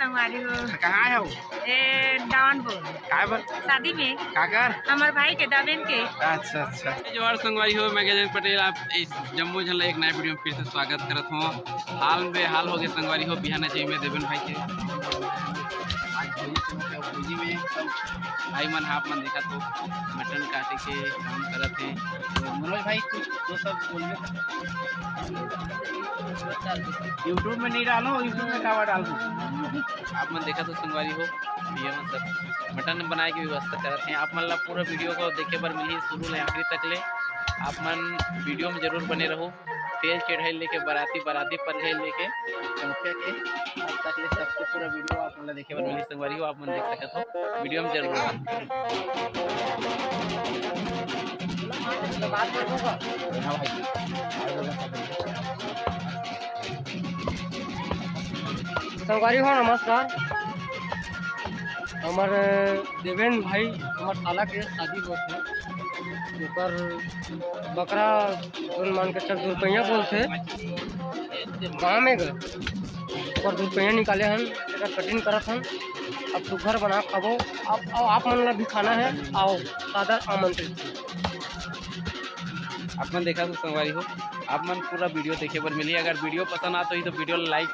संगवारी हो। कहाँ है वो? डाउन बोल काय बर शादी में काकर? हमारे भाई के दावेन के। अच्छा अच्छा जोहार संगवारी हो, मैं गजेंद्र पटेल आप इस जम्मू झल्ला एक नए वीडियो में फिर से स्वागत करत हूँ। हाल में हाल हो गए संगवारी हो बिहाना चाहिए में देवन भाई के आज भोजी में सब भाई मन आप मन देखा तो मटन काटे के काम करत थे। तो मनोज भाई कुछ तो सब बोलिए। यूट्यूब में नहीं डालो, यूट्यूब में कावा डाल दूँ। आप मन देखा तो संगवारी हो भैया मन सब मटन बनाए की व्यवस्था करते हैं। आप मन ला पूरा वीडियो को देखे बर मिली शुरू ले आखिरी तक ले। आप मन वीडियो में जरूर बने रहो। तेल चढ़ाई लेके बराती पर लेके चौके के अब तक ले सबको पूरा वीडियो आप मन देखे बर मिली संगवारी हो। आप मन देख सकते हो वीडियो में जरूर संगवारी हो। नमस्कार। हमार देवेन भाई हमार साला के शादी होते ऊपर बकरा मान के चल 2 रुपया बोलते गाँव में गए ऊपर 2 रुपया निकाले हन कटिंग करत हन। अब तू घर बना खाबो। आप मन ला भी खाना है, आओ सादर आमंत्रित। आप मन देखा तो संगवारी हो आप मन पूरा वीडियो देखे बर मिली। अगर वीडियो पसंद आता ही तो वीडियो लाइक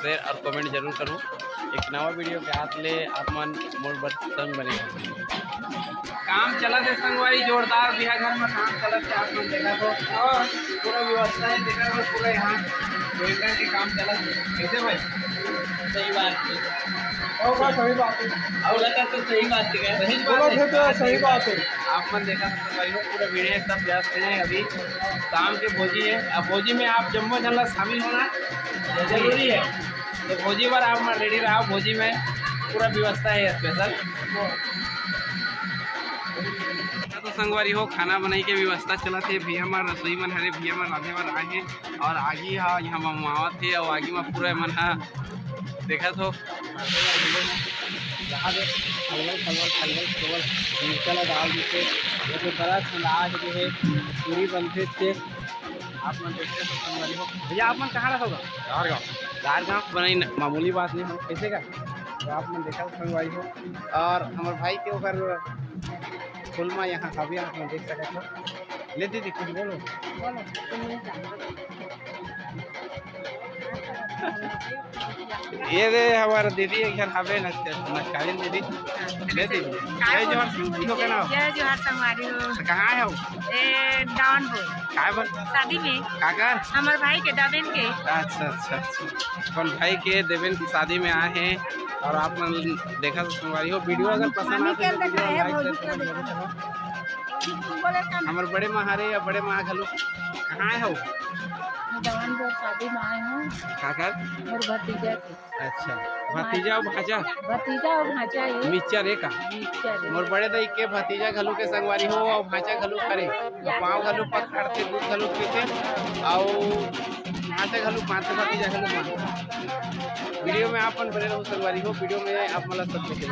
शेयर और कमेंट जरूर करूँ। एक नवा वीडियो के हाथ ले आप मन मोड़ बर संग बने काम चला थे संगवारी जोरदार बिहार घर में काम चला थे। आप मन देखा तो और पूरा व्यवस्था है देखा तो पूरा यहाँ वेल्डर के काम चला थे। कैसे भाई? सही बात है और सही बात है और लगा तो सही बात है। सही बात है आप मन देखा तो संगवारी हो पूरा वीडियो एकदम व्यस्त है। अभी शाम के भोजी है। अब भोजी में आप जम्मू झल्ला शामिल होना जरूरी है। तो भोजी बार आप रेडी रहा। भोजी में पूरा व्यवस्था है स्पेशल। तो संगवारी हो खाना बनाई के व्यवस्था चला थे। भैया मन रसोई मन हरे भैया मन राधे मन आए हैं और आगे हाँ यहाँ ममावत थे और आगे में पूरा मन हाँ देखा तो मिर्चा डाल देते जो बड़ा ठंडा जो है पूरी बनते थे। आप मन देखते तो संगवारी हो भैया आप मन कहाँ रहोगा? गाँव बनाई मामूली बात नहीं हो कैसे का। तो आप मन देखा संगवारी हो और हमारे भाई के ऊपर फुलमा यहाँ अभी आप देख सकते हो। ले दीदी कुछ बोलो। ये रे हमारा दीदी एक घर हवे नस्कालीन दीदी ले दीदी जय जोहार संगवारी हो का नाम? जय जोहार संगवारी हो। कहाँ है वो? डाउन बोल काय बर शादी में काकर? हमारे भाई के दावेन के। अच्छा अच्छा अच्छा अपन भाई के देवेन की शादी में आए हैं और आप मन देखा तो संगवारी हो वीडियो अगर पसंद आते तो वीडियो लाइक शेयर जरूर करो। हमारे बड़े महारे या बड़े महा घलू कहाँ है वो? जवान बोल शादी में आए हूँ काकर? और भतीजा के। अच्छा भतीजा और भाजा भतीजा और भाजा है मिक्सचर है का? मोर बड़े दई के भतीजा घलू के संगवारी हो और भाजा घलू करे पाँव घलू पकड़ते दूध घलू पीते और भाजा घलू पाँच भतीजा घलू पाँच। वीडियो में आप बने रहो संगवारी हो। वीडियो में आप मतलब सब देखे